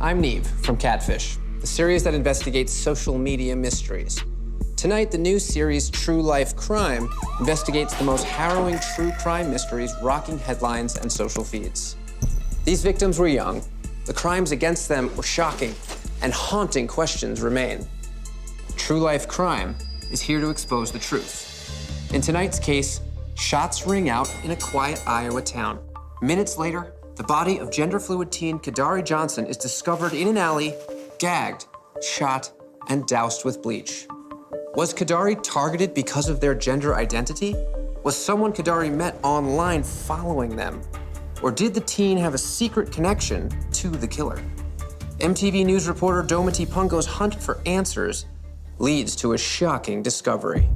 I'm Neve from Catfish, the series that investigates social media mysteries. Tonight, the new series True Life Crime investigates the most harrowing true crime mysteries rocking headlines and social feeds. These victims were young, the crimes against them were shocking, and haunting questions remain. True Life Crime is here to expose the truth. In tonight's case, shots ring out in a quiet Iowa town. Minutes later, the body of gender-fluid teen Kedarie Johnson is discovered in an alley, gagged, shot, and doused with bleach. Was Kedarie targeted because of their gender identity? Was someone Kedarie met online following them? Or did the teen have a secret connection to the killer? MTV News reporter Domity Pungo's hunt for answers leads to a shocking discovery.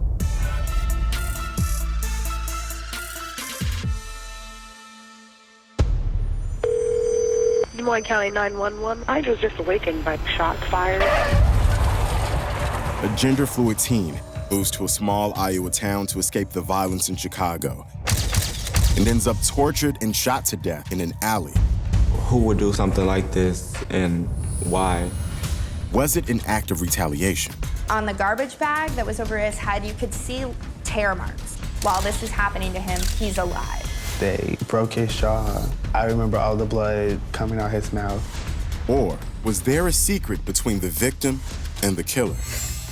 Des Moines County 911. I was just awakened by shots fired. A gender-fluid teen moves to a small Iowa town to escape the violence in Chicago and ends up tortured and shot to death in an alley. Who would do something like this and why? Was it an act of retaliation? On the garbage bag that was over his head, you could see tear marks. While this is happening to him, he's alive. They broke his jaw. I remember all the blood coming out his mouth. Or was there a secret between the victim and the killer?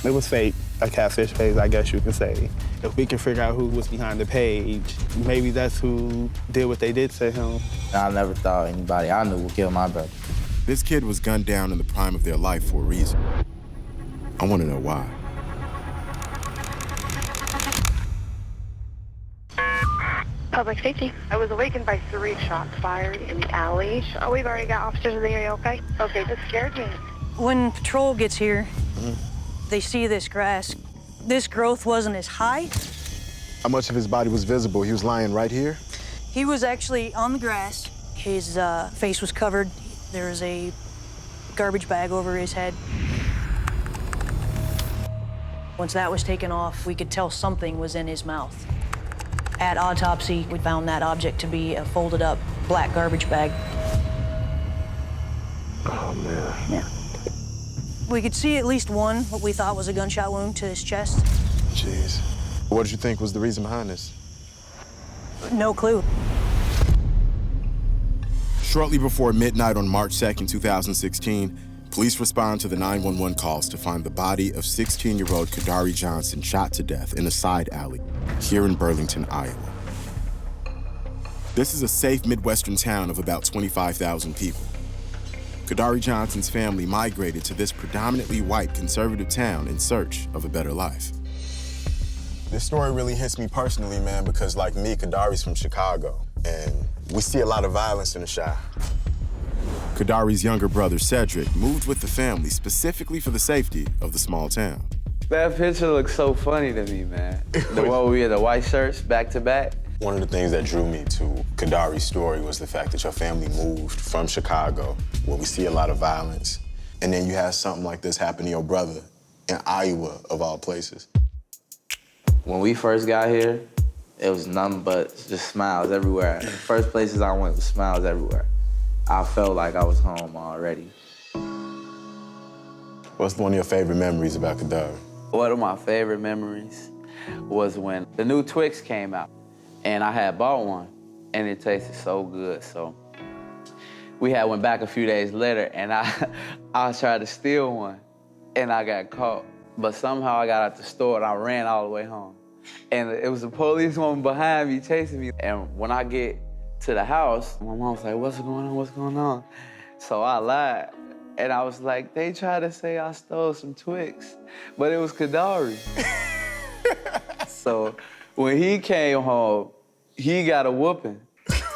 It was fake, a catfish page, I guess you could say. If we can figure out who was behind the page, maybe that's who did what they did to him. I never thought anybody I knew would kill my brother. This kid was gunned down in the prime of their life for a reason. I want to know why. Public safety. I was awakened by 3 shots fired in the alley. Oh, we've already got officers in the area, okay? Okay, this scared me. When patrol gets here, they see this grass. This growth wasn't as high. How much of his body was visible? He was lying right here? He was actually on the grass. His face was covered. There was a garbage bag over his head. Once that was taken off, we could tell something was in his mouth. At autopsy, we found that object to be a folded up black garbage bag. Oh, man. Yeah. We could see at least one, what we thought was a gunshot wound to his chest. Jeez. What did you think was the reason behind this? No clue. Shortly before midnight on March 2nd, 2016, police respond to the 911 calls to find the body of 16-year-old Kedarie Johnson shot to death in a side alley here in Burlington, Iowa. This is a safe Midwestern town of about 25,000 people. Kedarie Johnson's family migrated to this predominantly white conservative town in search of a better life. This story really hits me personally, man, because like me, Kedarie's from Chicago, and we see a lot of violence in the Chi. Kedarie's younger brother, Cedric, moved with the family specifically for the safety of the small town. That picture looks so funny to me, man. The one where we had the white shirts back to back. One of the things that drew me to Kedarie's story was the fact that your family moved from Chicago, where we see a lot of violence, and then you have something like this happen to your brother in Iowa, of all places. When we first got here, it was nothing but just smiles everywhere. The first places I went was smiles everywhere. I felt like I was home already. What's one of your favorite memories about Kedarie? One of my favorite memories was when the new Twix came out, and I had bought one, and it tasted so good. So we had went back a few days later, and I tried to steal one, and I got caught. But somehow I got out the store, and I ran all the way home. And it was a policewoman behind me chasing me. And when I get to the house, my mom was like, what's going on, what's going on? So I lied, and I was like, they tried to say I stole some Twix, but it was Kedarie. So when he came home, he got a whooping.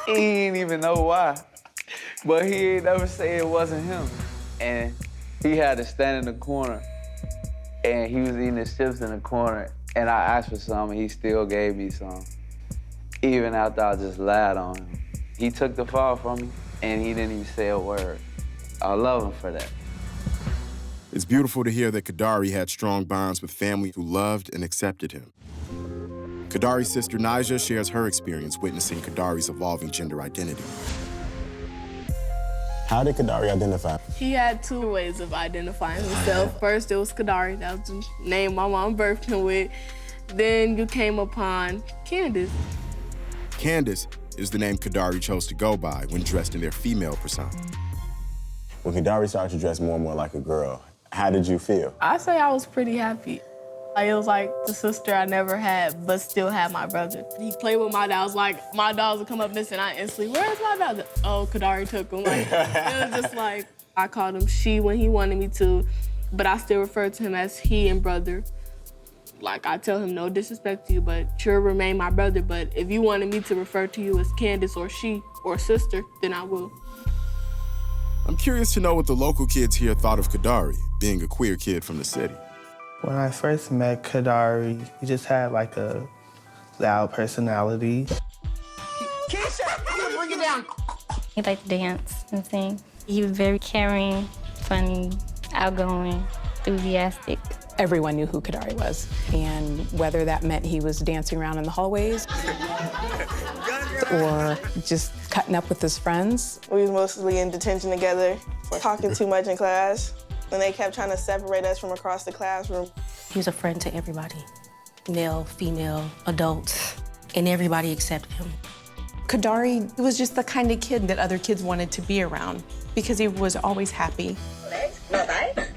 He didn't even know why, but he ain't never say it wasn't him. And he had to stand in the corner, and he was eating his chips in the corner, and I asked for some, and he still gave me some, even after I just lied on him. He took the fall from me, and he didn't even say a word. I love him for that. It's beautiful to hear that Kedarie had strong bonds with family who loved and accepted him. Kedarie's sister, Naija, shares her experience witnessing Kedarie's evolving gender identity. How did Kedarie identify? He had two ways of identifying himself. First, it was Kedarie. That was the name my mom birthed him with. Then you came upon Candace. Candace is the name Kedarie chose to go by when dressed in their female persona. When Kedarie started to dress more and more like a girl, how did you feel? I say I was pretty happy. It was like the sister I never had, but still had my brother. He played with my dogs. Like, my dogs would come up missing. I instantly, where's my dog? Oh, Kedarie took him. Like, it was just like, I called him she when he wanted me to, but I still refer to him as he and brother. Like, I tell him no disrespect to you, but you'll remain my brother. But if you wanted me to refer to you as Candace or she or sister, then I will. I'm curious to know what the local kids here thought of Kedarie, being a queer kid from the city. When I first met Kedarie, he just had like a loud personality. Keisha, bring it down. He liked to dance and sing. He was very caring, funny, outgoing, enthusiastic. Everyone knew who Kedarie was, and whether that meant he was dancing around in the hallways or just cutting up with his friends. We was mostly in detention together, talking too much in class, and they kept trying to separate us from across the classroom. He was a friend to everybody, male, female, adults, and everybody accepted him. Kedarie was just the kind of kid that other kids wanted to be around because he was always happy.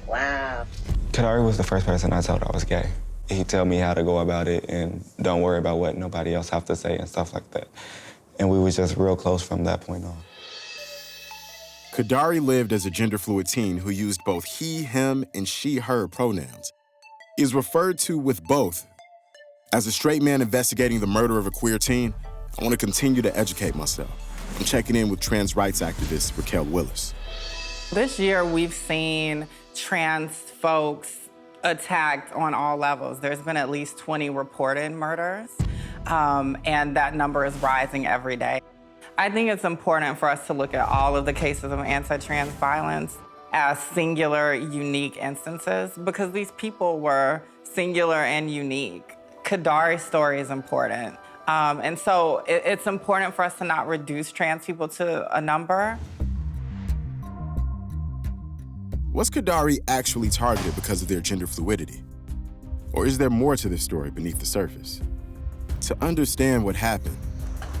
Wow. Kedarie was the first person I told I was gay. He'd tell me how to go about it and don't worry about what nobody else have to say and stuff like that. And we were just real close from that point on. Kedarie lived as a gender-fluid teen who used both he, him, and she, her pronouns. He is referred to with both. As a straight man investigating the murder of a queer teen, I want to continue to educate myself. I'm checking in with trans rights activist Raquel Willis. This year, we've seen trans folks attacked on all levels. There's been at least 20 reported murders, and that number is rising every day. I think it's important for us to look at all of the cases of anti-trans violence as singular, unique instances, because these people were singular and unique. Kedarie's story is important. And so it's important for us to not reduce trans people to a number. Was Kedarie actually targeted because of their gender fluidity? Or is there more to this story beneath the surface? To understand what happened,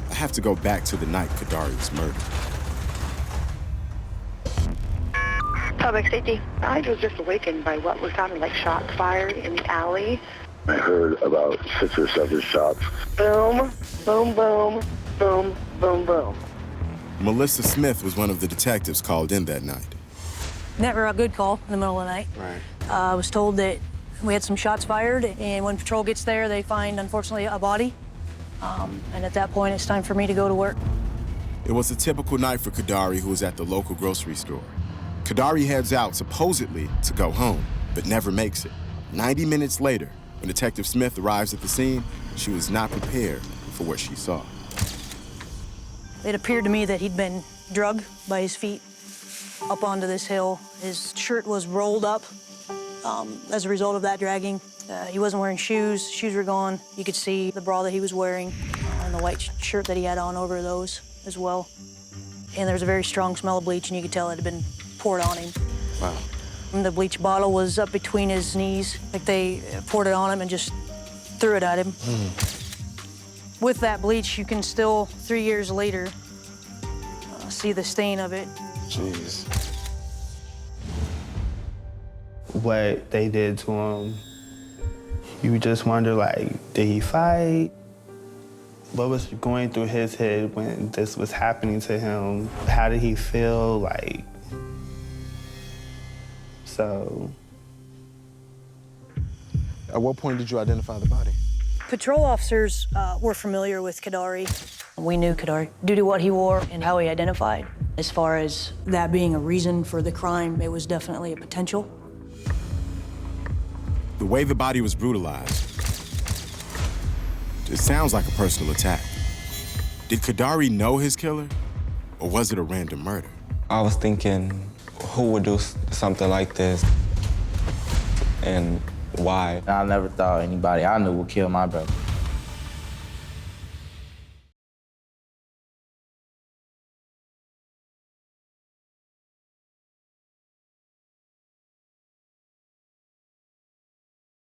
I have to go back to the night Kedarie was murdered. Public safety. I was just awakened by what was sounding like shots fired in the alley. I heard about 6 or 7 shots. Boom, boom, boom, boom, boom, boom. Melissa Smith was one of the detectives called in that night. Never a good call in the middle of the night. Right. I was told that we had some shots fired, and when patrol gets there, they find, unfortunately, a body. And at that point, it's time for me to go to work. It was a typical night for Kedarie, who was at the local grocery store. Kedarie heads out, supposedly, to go home, but never makes it. 90 minutes later, when Detective Smith arrives at the scene, she was not prepared for what she saw. It appeared to me that he'd been drugged by his feet up onto this hill. His shirt was rolled up as a result of that dragging. He wasn't wearing shoes. Shoes were gone. You could see the bra that he was wearing and the white shirt that he had on over those as well. And there was a very strong smell of bleach, and you could tell it had been poured on him. Wow. And the bleach bottle was up between his knees. Like they poured it on him and just threw it at him. With that bleach, you can still, 3 years later, see the stain of it. Jeez. What they did to him, you just wonder, like, did he fight? What was going through his head when this was happening to him? How did he feel? Like, so. At what point did you identify the body? Patrol officers were familiar with Kedarie. We knew Kedarie due to what he wore and how he identified. As far as that being a reason for the crime, it was definitely a potential. The way the body was brutalized, it sounds like a personal attack. Did Kedarie know his killer, or was it a random murder? I was thinking, who would do something like this, and why? I never thought anybody I knew would kill my brother.